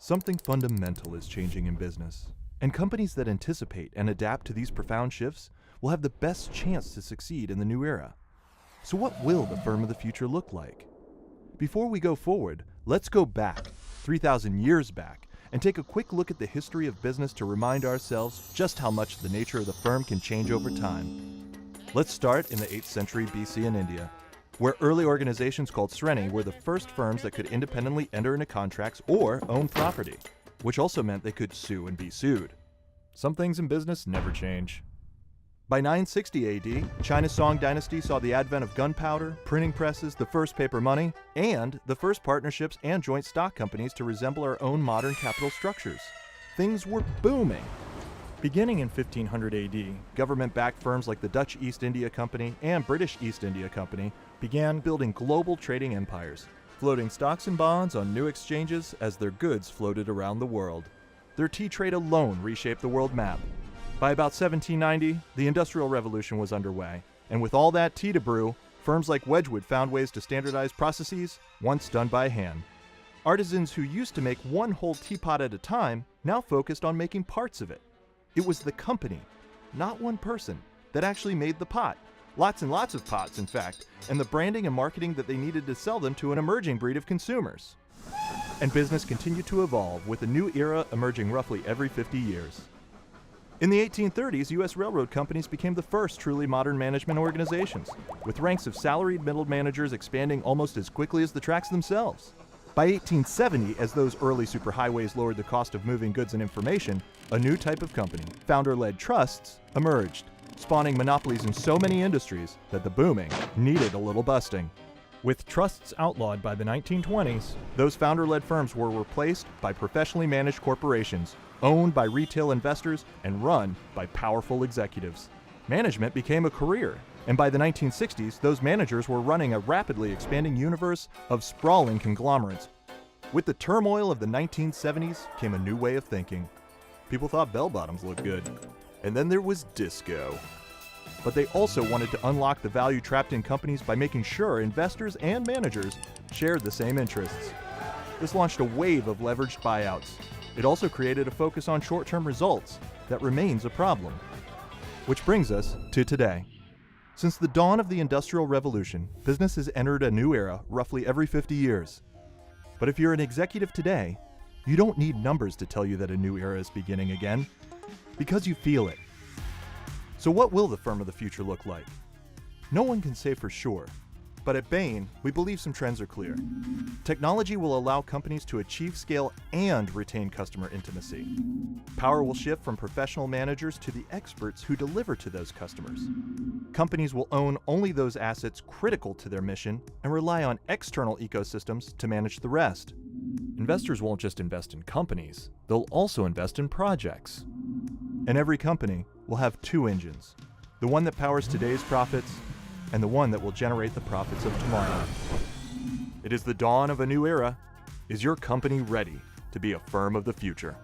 Something fundamental is changing in business, and companies that anticipate and adapt to these profound shifts will have the best chance to succeed in the new era. So what will the firm of the future look like? Before we go forward, let's go back, 3,000 years back, and take a quick look at the history of business to remind ourselves just how much the nature of the firm can change over time. Let's start in the 8th century BC in India, where early organizations called Sreni were the first firms that could independently enter into contracts or own property, which also meant they could sue and be sued. Some things in business never change. By 960 AD, China's Song dynasty saw the advent of gunpowder, printing presses, the first paper money, and the first partnerships and joint stock companies to resemble our own modern capital structures. Things were booming. Beginning in 1500 AD, government-backed firms like the Dutch East India Company and British East India Company began building global trading empires, floating stocks and bonds on new exchanges as their goods floated around the world. Their tea trade alone reshaped the world map. By about 1790, the Industrial Revolution was underway, and with all that tea to brew, firms like Wedgwood found ways to standardize processes once done by hand. Artisans who used to make one whole teapot at a time now focused on making parts of it. It was the company, not one person, that actually made the pot. Lots and lots of pots, in fact, and the branding and marketing that they needed to sell them to an emerging breed of consumers. And business continued to evolve, with a new era emerging roughly every 50 years. In the 1830s, U.S. railroad companies became the first truly modern management organizations, with ranks of salaried middle managers expanding almost as quickly as the tracks themselves. By 1870, as those early superhighways lowered the cost of moving goods and information, a new type of company, founder-led trusts, emerged, spawning monopolies in so many industries that the booming needed a little busting. With trusts outlawed by the 1920s, those founder-led firms were replaced by professionally managed corporations, owned by retail investors and run by powerful executives. Management became a career, and by the 1960s, those managers were running a rapidly expanding universe of sprawling conglomerates. With the turmoil of the 1970s came a new way of thinking. People thought bell-bottoms looked good. And then there was disco. But they also wanted to unlock the value trapped in companies by making sure investors and managers shared the same interests. This launched a wave of leveraged buyouts. It also created a focus on short-term results that remains a problem. Which brings us to today. Since the dawn of the Industrial Revolution, business has entered a new era roughly every 50 years. But if you're an executive today, you don't need numbers to tell you that a new era is beginning again, because you feel it. So what will the firm of the future look like? No one can say for sure, but at Bain, we believe some trends are clear. Technology will allow companies to achieve scale and retain customer intimacy. Power will shift from professional managers to the experts who deliver to those customers. Companies will own only those assets critical to their mission and rely on external ecosystems to manage the rest. Investors won't just invest in companies, they'll also invest in projects. And every company will have two engines, the one that powers today's profits and the one that will generate the profits of tomorrow. It is the dawn of a new era. Is your company ready to be a firm of the future?